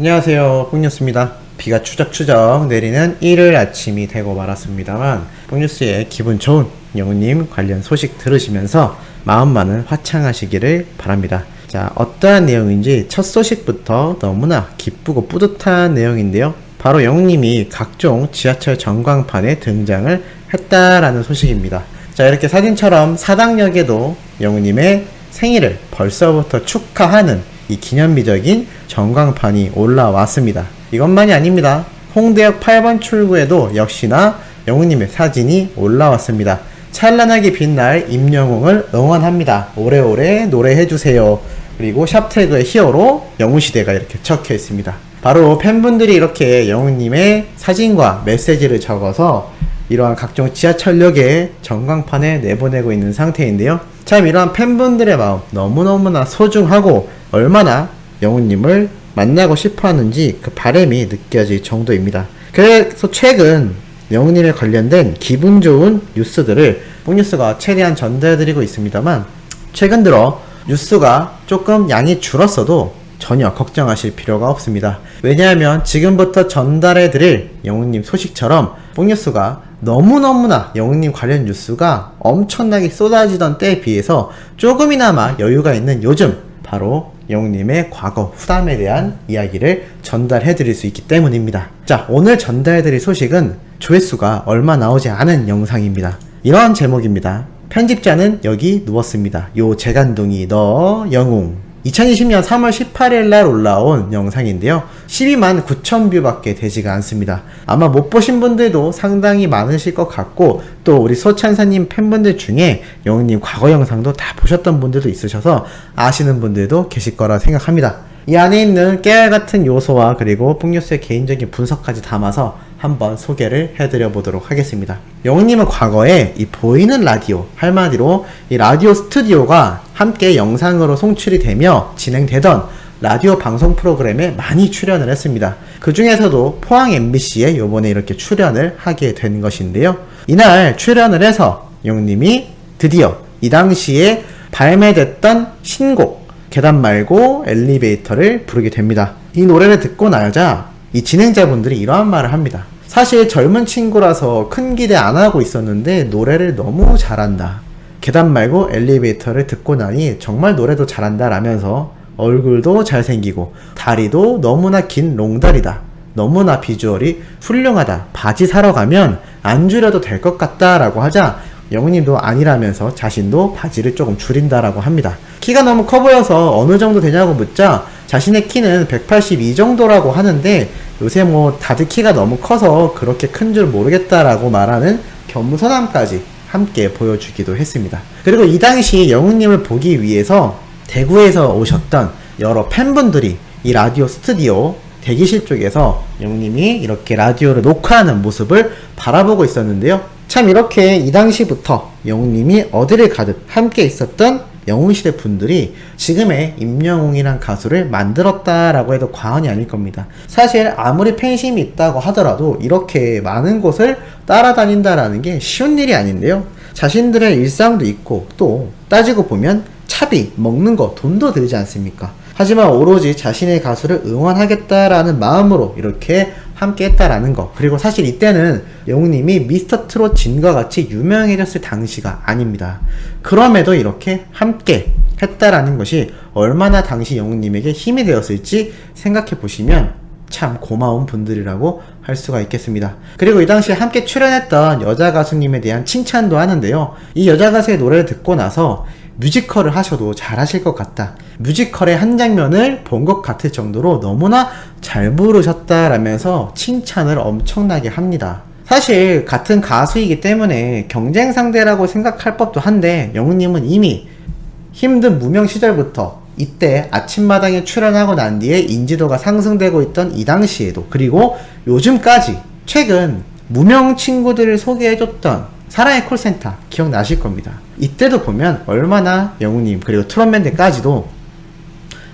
안녕하세요, 뽕뉴스입니다. 비가 추적추적 내리는 일요일 아침이 되고 말았습니다만 뽕뉴스의 기분 좋은 영우님 관련 소식 들으시면서 마음만은 화창하시기를 바랍니다. 자, 어떠한 내용인지 첫 소식부터 너무나 기쁘고 뿌듯한 내용인데요, 바로 영우님이 각종 지하철 전광판에 등장을 했다라는 소식입니다. 자, 이렇게 사진처럼 사당역에도 영우님의 생일을 벌써부터 축하하는 이 기념비적인 전광판이 올라왔습니다. 이것만이 아닙니다. 홍대역 8번 출구에도 역시나 영우님의 사진이 올라왔습니다. 찬란하게 빛날 임영웅을 응원합니다. 오래오래 노래해주세요. 그리고 샵태그의 히어로 영우시대가 이렇게 적혀 있습니다. 바로 팬분들이 이렇게 영우님의 사진과 메시지를 적어서 이러한 각종 지하철역의 전광판에 내보내고 있는 상태인데요, 참 이러한 팬분들의 마음 너무너무나 소중하고 얼마나 영우님을 만나고 싶어 하는지 그 바람이 느껴질 정도입니다. 그래서 최근 영우님에 관련된 기분 좋은 뉴스들을 뽕뉴스가 최대한 전달해드리고 있습니다만, 최근 들어 뉴스가 조금 양이 줄었어도 전혀 걱정하실 필요가 없습니다. 왜냐하면 지금부터 전달해드릴 영우님 소식처럼 뽕뉴스가 너무너무나 영우님 관련 뉴스가 엄청나게 쏟아지던 때에 비해서 조금이나마 여유가 있는 요즘, 바로 영우님의 과거 후담에 대한 이야기를 전달해 드릴 수 있기 때문입니다. 자, 오늘 전달해 드릴 소식은 조회수가 얼마 나오지 않은 영상입니다. 이런 제목입니다. 편집자는 여기 누웠습니다. 요 재간둥이 너 영웅. 2020년 3월 18일 날 올라온 영상인데요, 12만 9천 뷰밖에 되지가 않습니다. 아마 못 보신 분들도 상당히 많으실 것 같고, 또 우리 소찬사님 팬분들 중에 영웅님 과거 영상도 다 보셨던 분들도 있으셔서 아시는 분들도 계실 거라 생각합니다. 이 안에 있는 깨알같은 요소와 그리고 뽕뉴스의 개인적인 분석까지 담아서 한번 소개를 해드려 보도록 하겠습니다. 영웅님은 과거에 이 보이는 라디오, 한마디로 이 라디오 스튜디오가 함께 영상으로 송출이 되며 진행되던 라디오 방송 프로그램에 많이 출연을 했습니다. 그 중에서도 포항 MBC에 요번에 이렇게 출연을 하게 된 것인데요, 이날 출연을 해서 영웅님이 드디어 이 당시에 발매됐던 신곡 계단 말고 엘리베이터를 부르게 됩니다. 이 노래를 듣고 나자 이 진행자분들이 이러한 말을 합니다. 사실 젊은 친구라서 큰 기대 안 하고 있었는데 노래를 너무 잘한다. 계단 말고 엘리베이터를 듣고 나니 정말 노래도 잘한다 라면서 얼굴도 잘생기고 다리도 너무나 긴 롱다리다. 너무나 비주얼이 훌륭하다. 바지 사러 가면 안 줄여도 될 것 같다 라고 하자 영우님도 아니라면서 자신도 바지를 조금 줄인다라고 합니다. 키가 너무 커 보여서 어느 정도 되냐고 묻자 자신의 키는 182 정도라고 하는데 요새 뭐 다들 키가 너무 커서 그렇게 큰 줄 모르겠다라고 말하는 겸손함까지 함께 보여주기도 했습니다. 그리고 이 당시 영웅님을 보기 위해서 대구에서 오셨던 여러 팬분들이 이 라디오 스튜디오 대기실 쪽에서 영웅님이 이렇게 라디오를 녹화하는 모습을 바라보고 있었는데요, 참 이렇게 이 당시부터 영웅님이 어디를 가듯 함께 있었던 영웅시대 분들이 지금의 임영웅이란 가수를 만들었다라고 해도 과언이 아닐 겁니다. 사실 아무리 팬심이 있다고 하더라도 이렇게 많은 곳을 따라다닌다라는 게 쉬운 일이 아닌데요, 자신들의 일상도 있고 또 따지고 보면 차비, 먹는 거, 돈도 들지 않습니까? 하지만 오로지 자신의 가수를 응원하겠다라는 마음으로 이렇게 함께 했다라는 거, 그리고 사실 이때는 영웅님이 미스터 트롯 진과 같이 유명해졌을 당시가 아닙니다. 그럼에도 이렇게 함께 했다라는 것이 얼마나 당시 영웅님에게 힘이 되었을지 생각해 보시면 참 고마운 분들이라고 할 수가 있겠습니다. 그리고 이 당시에 함께 출연했던 여자 가수님에 대한 칭찬도 하는데요, 이 여자 가수의 노래를 듣고 나서 뮤지컬을 하셔도 잘하실 것 같다. 뮤지컬의 한 장면을 본 것 같을 정도로 너무나 잘 부르셨다라면서 칭찬을 엄청나게 합니다. 사실 같은 가수이기 때문에 경쟁 상대라고 생각할 법도 한데 영웅님은 이미 힘든 무명 시절부터 이때 아침마당에 출연하고 난 뒤에 인지도가 상승되고 있던 이 당시에도, 그리고 요즘까지 최근 무명 친구들을 소개해줬던 사랑의 콜센터 기억나실 겁니다. 이때도 보면 얼마나 영웅님 그리고 트롯맨들까지도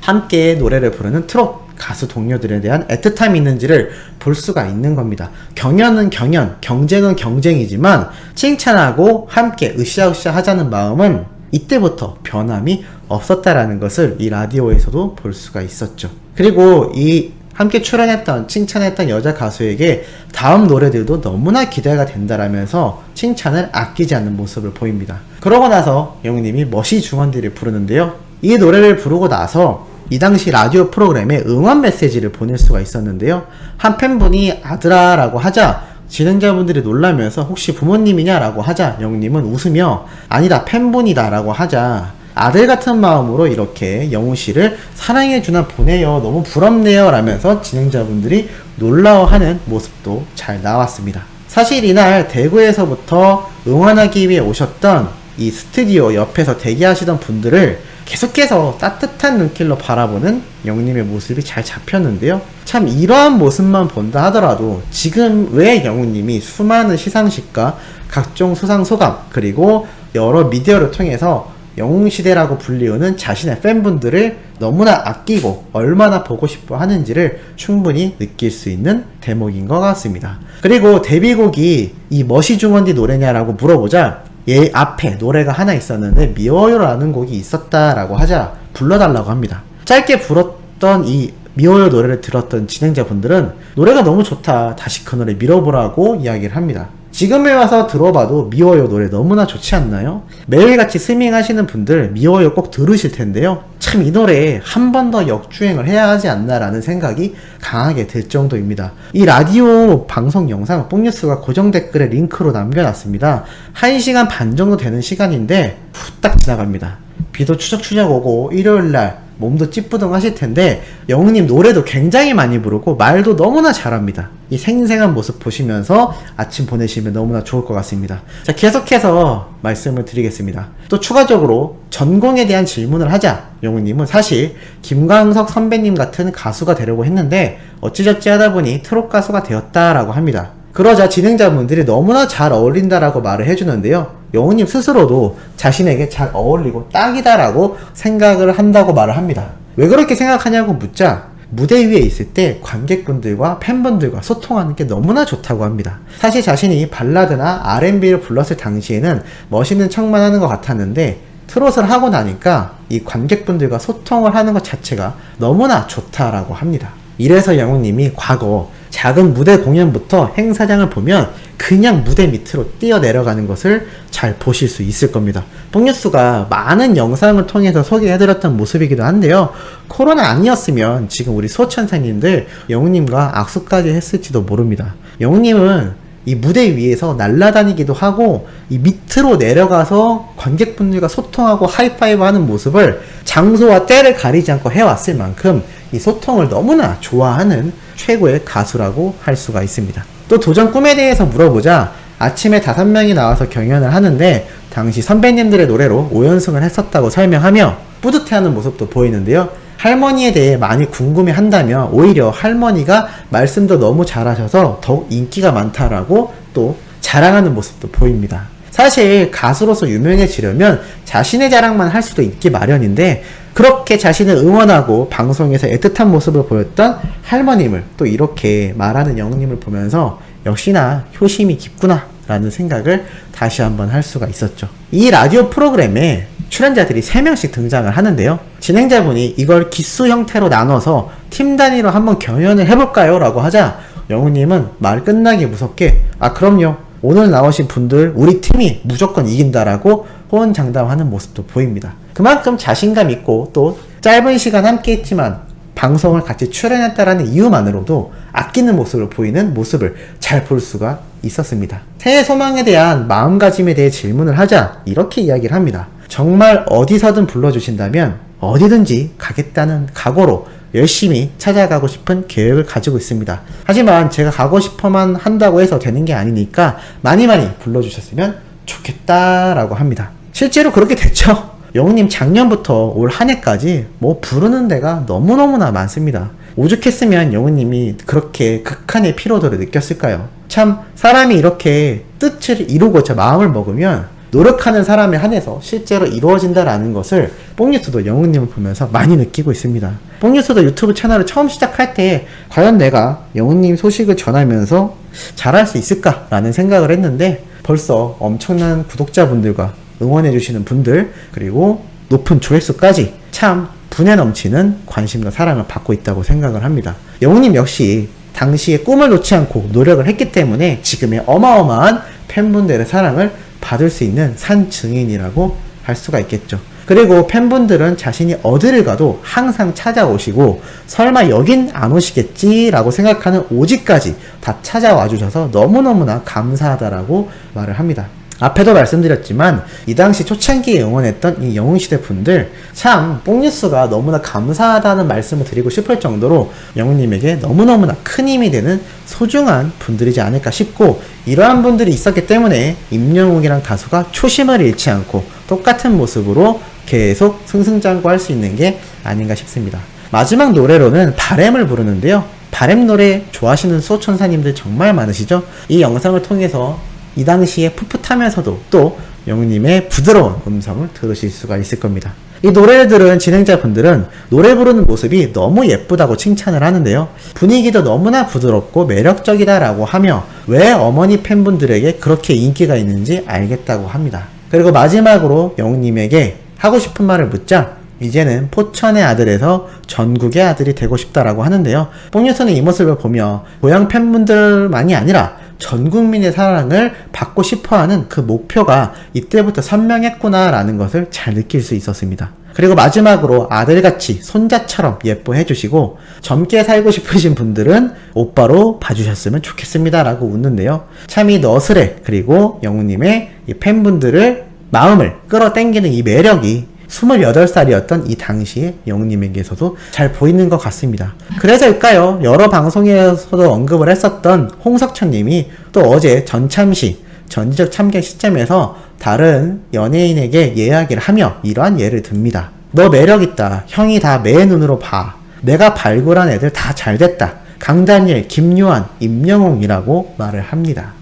함께 노래를 부르는 트롯 가수 동료들에 대한 애틋함이 있는지를 볼 수가 있는 겁니다. 경연은 경연, 경쟁은 경쟁이지만 칭찬하고 함께 으쌰으쌰 하자는 마음은 이때부터 변함이 없었다라는 것을 이 라디오에서도 볼 수가 있었죠. 그리고 이 함께 출연했던 칭찬했던 여자 가수에게 다음 노래들도 너무나 기대가 된다라면서 칭찬을 아끼지 않는 모습을 보입니다. 그러고 나서 영웅님이 멋이 중원디를 부르는데요. 이 노래를 부르고 나서 이 당시 라디오 프로그램에 응원 메시지를 보낼 수가 있었는데요. 한 팬분이 아들아 라고 하자 진행자분들이 놀라면서 혹시 부모님이냐 라고 하자 영웅님은 웃으며 아니다 팬분이다 라고 하자 아들 같은 마음으로 이렇게 영웅씨를 사랑해주나 보내요 너무 부럽네요 라면서 진행자분들이 놀라워하는 모습도 잘 나왔습니다. 사실 이날 대구에서부터 응원하기 위해 오셨던 이 스튜디오 옆에서 대기하시던 분들을 계속해서 따뜻한 눈길로 바라보는 영웅님의 모습이 잘 잡혔는데요. 참 이러한 모습만 본다 하더라도 지금 왜 영웅님이 수많은 시상식과 각종 수상소감 그리고 여러 미디어를 통해서 영웅시대라고 불리우는 자신의 팬분들을 너무나 아끼고 얼마나 보고 싶어 하는지를 충분히 느낄 수 있는 대목인 것 같습니다. 그리고 데뷔곡이 이 멋이 중원디 노래냐라고 물어보자 얘 앞에 노래가 하나 있었는데 미워요라는 곡이 있었다라고 하자 불러달라고 합니다. 짧게 불었던 이 미워요 노래를 들었던 진행자분들은 노래가 너무 좋다 다시 그 노래 밀어보라고 이야기를 합니다. 지금에 와서 들어봐도 미워요 노래 너무나 좋지 않나요? 매일같이 스밍하시는 분들 미워요 꼭 들으실 텐데요. 참 이 노래에 한 번 더 역주행을 해야 하지 않나라는 생각이 강하게 들 정도입니다. 이 라디오 방송 영상 뽕뉴스가 고정 댓글에 링크로 남겨놨습니다. 1시간 반 정도 되는 시간인데 후딱 지나갑니다. 비도 추적추적 오고 일요일날 몸도 찌뿌둥 하실 텐데 영웅님 노래도 굉장히 많이 부르고 말도 너무나 잘합니다. 이 생생한 모습 보시면서 아침 보내시면 너무나 좋을 것 같습니다. 자, 계속해서 말씀을 드리겠습니다. 또 추가적으로 전공에 대한 질문을 하자 영웅님은 사실 김광석 선배님 같은 가수가 되려고 했는데 어찌저찌 하다 보니 트롯 가수가 되었다라고 합니다. 그러자 진행자분들이 너무나 잘 어울린다라고 말을 해주는데요. 영웅님 스스로도 자신에게 잘 어울리고 딱이다라고 생각을 한다고 말을 합니다. 왜 그렇게 생각하냐고 묻자 무대 위에 있을 때 관객분들과 팬분들과 소통하는 게 너무나 좋다고 합니다. 사실 자신이 발라드나 R&B를 불렀을 당시에는 멋있는 척만 하는 것 같았는데 트롯을 하고 나니까 이 관객분들과 소통을 하는 것 자체가 너무나 좋다라고 합니다. 이래서 영웅님이 과거 작은 무대 공연부터 행사장을 보면 그냥 무대 밑으로 뛰어내려가는 것을 잘 보실 수 있을 겁니다. 뽕뉴스가 많은 영상을 통해서 소개해드렸던 모습이기도 한데요. 코로나 아니었으면 지금 우리 소천사님들 영웅님과 악수까지 했을지도 모릅니다. 영웅님은 이 무대 위에서 날아다니기도 하고 이 밑으로 내려가서 관객분들과 소통하고 하이파이브 하는 모습을 장소와 때를 가리지 않고 해왔을 만큼 이 소통을 너무나 좋아하는 최고의 가수라고 할 수가 있습니다. 또 도전 꿈에 대해서 물어보자 아침에 5명이 나와서 경연을 하는데 당시 선배님들의 노래로 5연승을 했었다고 설명하며 뿌듯해하는 모습도 보이는데요. 할머니에 대해 많이 궁금해한다면 오히려 할머니가 말씀도 너무 잘하셔서 더욱 인기가 많다라고 또 자랑하는 모습도 보입니다. 사실 가수로서 유명해지려면 자신의 자랑만 할 수도 있기 마련인데 그렇게 자신을 응원하고 방송에서 애틋한 모습을 보였던 할머님을 또 이렇게 말하는 영웅님을 보면서 역시나 효심이 깊구나 라는 생각을 다시 한번 할 수가 있었죠. 이 라디오 프로그램에 출연자들이 3명씩 등장을 하는데요. 진행자분이 이걸 기수 형태로 나눠서 팀 단위로 한번 경연을 해볼까요? 라고 하자 영웅님은 말 끝나기 무섭게 아 그럼요 오늘 나오신 분들 우리 팀이 무조건 이긴다라고 호언장담하는 모습도 보입니다. 그만큼 자신감 있고 또 짧은 시간 함께 했지만 방송을 같이 출연했다라는 이유만으로도 아끼는 모습을 보이는 모습을 잘 볼 수가 있었습니다. 새해 소망에 대한 마음가짐에 대해 질문을 하자 이렇게 이야기를 합니다. 정말 어디서든 불러주신다면 어디든지 가겠다는 각오로 열심히 찾아가고 싶은 계획을 가지고 있습니다. 하지만 제가 가고 싶어만 한다고 해서 되는 게 아니니까 많이 불러주셨으면 좋겠다라고 합니다. 실제로 그렇게 됐죠. 영웅님 작년부터 올 한 해까지 뭐 부르는 데가 너무너무나 많습니다. 오죽했으면 영웅님이 그렇게 극한의 피로도를 느꼈을까요? 참 사람이 이렇게 뜻을 이루고자 마음을 먹으면 노력하는 사람에 한해서 실제로 이루어진다라는 것을 뽕뉴스도 영웅님을 보면서 많이 느끼고 있습니다. 뽕뉴스도 유튜브 채널을 처음 시작할 때 과연 내가 영웅님 소식을 전하면서 잘할 수 있을까라는 생각을 했는데 벌써 엄청난 구독자분들과 응원해주시는 분들 그리고 높은 조회수까지 참 분에 넘치는 관심과 사랑을 받고 있다고 생각을 합니다. 영웅님 역시 당시에 꿈을 놓지 않고 노력을 했기 때문에 지금의 어마어마한 팬분들의 사랑을 받을 수 있는 산 증인이라고 할 수가 있겠죠. 그리고 팬분들은 자신이 어디를 가도 항상 찾아오시고 설마 여긴 안 오시겠지 라고 생각하는 오지까지 다 찾아와 주셔서 너무너무나 감사하다라고 말을 합니다. 앞에도 말씀드렸지만 이 당시 초창기에 응원했던 이 영웅시대 분들 참 뽕뉴스가 너무나 감사하다는 말씀을 드리고 싶을 정도로 영웅님에게 너무너무나 큰 힘이 되는 소중한 분들이지 않을까 싶고, 이러한 분들이 있었기 때문에 임영웅이란 가수가 초심을 잃지 않고 똑같은 모습으로 계속 승승장구할 수 있는 게 아닌가 싶습니다. 마지막 노래로는 바램을 부르는데요. 바램 노래 좋아하시는 수호천사님들 정말 많으시죠? 이 영상을 통해서 이 당시에 풋풋하면서도 또 영웅님의 부드러운 음성을 들으실 수가 있을 겁니다. 이 노래를 들은 진행자분들은 노래 부르는 모습이 너무 예쁘다고 칭찬을 하는데요. 분위기도 너무나 부드럽고 매력적이다라고 하며 왜 어머니 팬분들에게 그렇게 인기가 있는지 알겠다고 합니다. 그리고 마지막으로 영웅님에게 하고 싶은 말을 묻자 이제는 포천의 아들에서 전국의 아들이 되고 싶다라고 하는데요. 뽕뉴스는 이 모습을 보며 고향 팬분들만이 아니라 전 국민의 사랑을 받고 싶어하는 그 목표가 이때부터 선명했구나라는 것을 잘 느낄 수 있었습니다. 그리고 마지막으로 아들같이 손자처럼 예뻐해 주시고 젊게 살고 싶으신 분들은 오빠로 봐주셨으면 좋겠습니다 라고 웃는데요. 참 이 너스레 그리고 영웅님의 이 팬분들을 마음을 끌어당기는 이 매력이 28살이었던 이 당시에 영웅님에게서도 잘 보이는 것 같습니다. 그래서일까요? 여러 방송에서도 언급을 했었던 홍석천님이 또 어제 전참시 전지적 참견 시점에서 다른 연예인에게 이야기를 하며 이러한 예를 듭니다. 너 매력있다. 형이 다 내 눈으로 봐. 내가 발굴한 애들 다 잘됐다. 강다니엘, 김요한, 임영웅이라고 말을 합니다.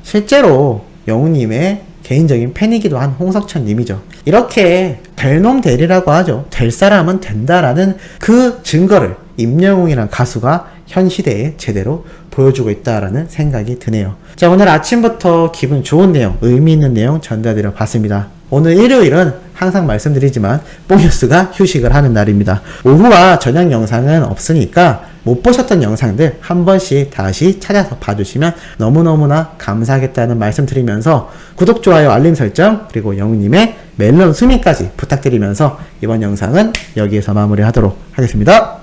실제로 영웅님의 개인적인 팬이기도 한 홍석천님이죠. 이렇게 될 놈 되리라고 하죠. 될 사람은 된다라는 그 증거를 임영웅이란 가수가 현 시대에 제대로 보여주고 있다라는 생각이 드네요. 자, 오늘 아침부터 기분 좋은 내용, 의미 있는 내용 전달드려 봤습니다. 오늘 일요일은 항상 말씀드리지만 뽕뉴스가 휴식을 하는 날입니다. 오후와 저녁 영상은 없으니까 못 보셨던 영상들 한 번씩 다시 찾아서 봐주시면 너무너무나 감사하겠다는 말씀 드리면서 구독, 좋아요, 알림 설정 그리고 영웅님의 멜론 수미까지 부탁드리면서 이번 영상은 여기에서 마무리하도록 하겠습니다.